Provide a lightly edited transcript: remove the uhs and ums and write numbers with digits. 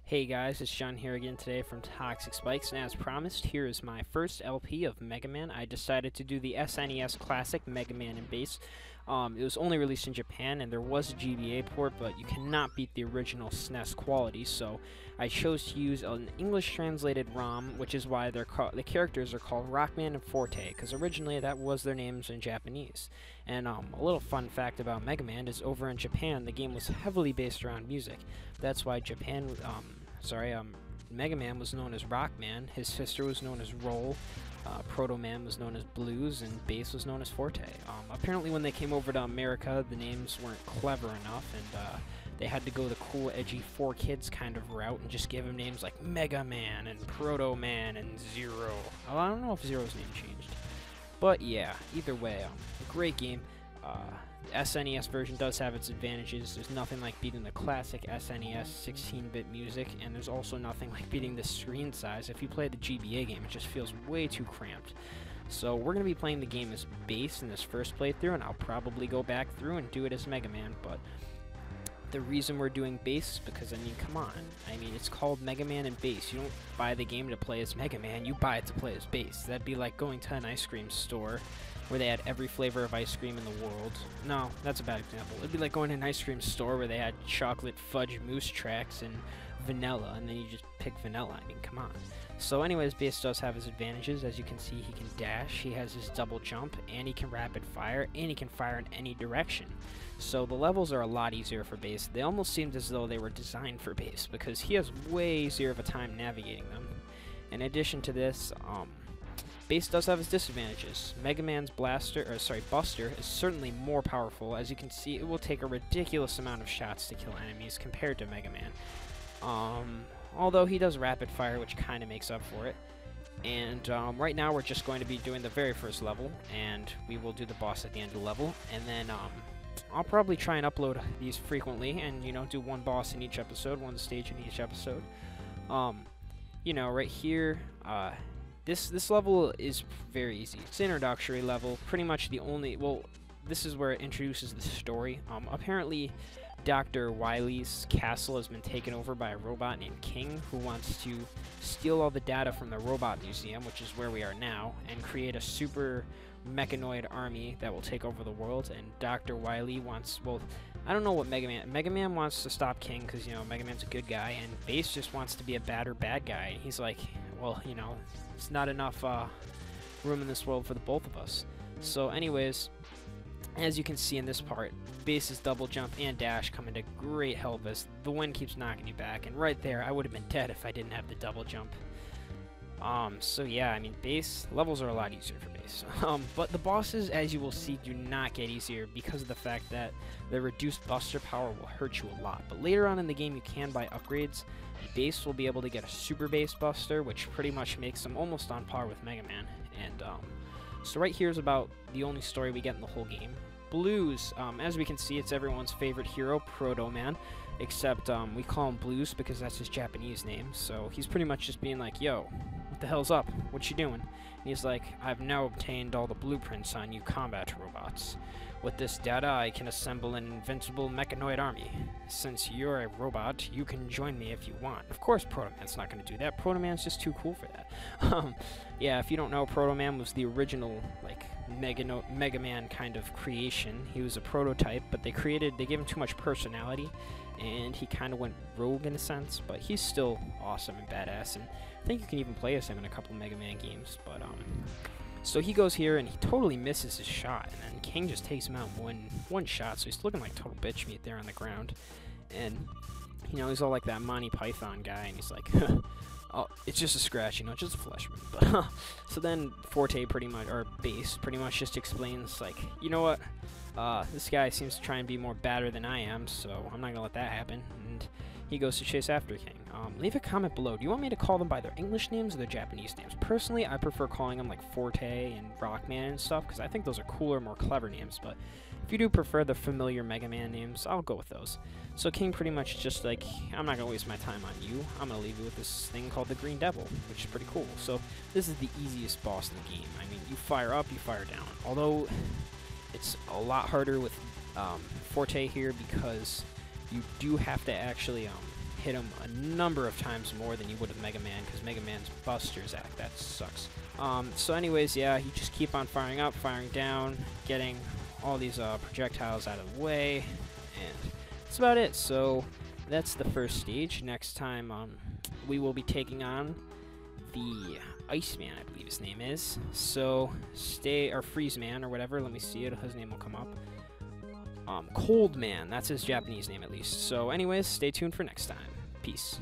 Hey guys, it's John here again today from Toxic Spikes, and as promised, here is my first LP of Megaman. I decided to do the SNES classic Megaman in bass. It was only released in Japan, and there was a GBA port, but you cannot beat the original SNES quality, so I chose to use an English translated ROM, which is why the characters are called Rockman and Forte, because originally that was their names in Japanese. And a little fun fact about Megaman is over in Japan, the game was heavily based around music. That's why Megaman was known as Rockman, his sister was known as Roll, Proto Man was known as Blues, and Bass was known as Forte. Apparently when they came over to America, the names weren't clever enough, and they had to go the cool, edgy 4Kids kind of route and just give him names like Mega Man and Proto Man and Zero. Well, I don't know if Zero's name changed. But yeah, either way, a great game. The SNES version does have its advantages. There's nothing like beating the classic SNES 16-bit music, and there's also nothing like beating the screen size. If you play the GBA game, it just feels way too cramped. So we're going to be playing the game as Bass in this first playthrough, and I'll probably go back through and do it as Mega Man, but the reason we're doing Bass is because, I mean, come on. I mean, it's called Mega Man and Bass. You don't buy the game to play as Mega Man, you buy it to play as Bass. That'd be like going to an ice cream store where they had every flavor of ice cream in the world. No, that's a bad example. It'd be like going to an ice cream store where they had chocolate fudge mousse tracks and vanilla, and then you just pick vanilla. I mean, come on. So anyways, Bass does have his advantages. As you can see, he can dash, he has his double jump, and he can rapid fire, and he can fire in any direction. So the levels are a lot easier for Bass. They almost seemed as though they were designed for Bass, because he has way easier of a time navigating them. In addition to this, Bass does have its disadvantages. Mega Man's Buster is certainly more powerful. As you can see, it will take a ridiculous amount of shots to kill enemies compared to Mega Man. Although he does rapid fire, which kind of makes up for it. And right now we're just going to be doing the very first level, and we will do the boss at the end of the level. And then I'll probably try and upload these frequently, and do one boss in each episode, one stage in each episode. Right here, This level is very easy. It's an introductory level. Pretty much the only... Well, this is where it introduces the story. Apparently, Dr. Wily's castle has been taken over by a robot named King, who wants to steal all the data from the Robot Museum, which is where we are now, and create a super mechanoid army that will take over the world. And Dr. Wily wants... Well, I don't know what Mega Man... Mega Man wants to stop King because, Mega Man's a good guy, and Bass just wants to be a bad guy. He's like, well, it's not enough room in this world for the both of us. So anyways, as you can see in this part, Bass's double jump and dash come into great help as the wind keeps knocking you back. And right there, I would have been dead if I didn't have the double jump. So yeah, I mean, Bass levels are a lot easier for Bass. But the bosses, as you will see, do not get easier because of the fact that the reduced buster power will hurt you a lot. But later on in the game, you can buy upgrades. Bass will be able to get a super bass buster, which pretty much makes him almost on par with Mega Man. And so right here is about the only story we get in the whole game. Blues, as we can see, it's everyone's favorite hero, Proto Man, except we call him Blues because that's his Japanese name. So he's pretty much just being like, yo, what the hell's up? What you doing? And he's like, I've now obtained all the blueprints on you combat robots. With this data, I can assemble an invincible mechanoid army. Since you're a robot, you can join me if you want. Of course, Proto Man's not going to do that. Proto Man's just too cool for that. Yeah, if you don't know, Proto Man was the original, like, Mega Man kind of creation. He was a prototype, but they gave him too much personality, and he kind of went rogue in a sense, but he's still awesome and badass, and I think you can even play as him in a couple Mega Man games, but, so he goes here, and he totally misses his shot, and then King just takes him out in one shot, so he's looking like total bitch meat there on the ground, and, he's all like that Monty Python guy, and he's like, oh, it's just a scratch, just a flesh wound, but, so then Forte or Bass pretty much just explains, like, you know what, this guy seems to try and be more badder than I am, so I'm not gonna let that happen, and he goes to chase after King. Leave a comment below. Do you want me to call them by their English names or their Japanese names? Personally, I prefer calling them like Forte and Rockman and stuff because I think those are cooler, more clever names, but if you do prefer the familiar Mega Man names, I'll go with those. So King pretty much just like, I'm not going to waste my time on you. I'm going to leave you with this thing called the Green Devil, which is pretty cool. So this is the easiest boss in the game. I mean, you fire up, you fire down. Although it's a lot harder with Forte here because you do have to actually hit him a number of times more than you would with Mega Man, because Mega Man's Buster Zack, that sucks. So anyways, yeah, you just keep on firing up, firing down, getting all these projectiles out of the way, and that's about it. So that's the first stage. Next time, we will be taking on the Iceman, I believe his name is. So or Freeze Man or whatever. Let me see it. His name will come up. Cold Man. That's his Japanese name at least. So anyways, stay tuned for next time. Peace.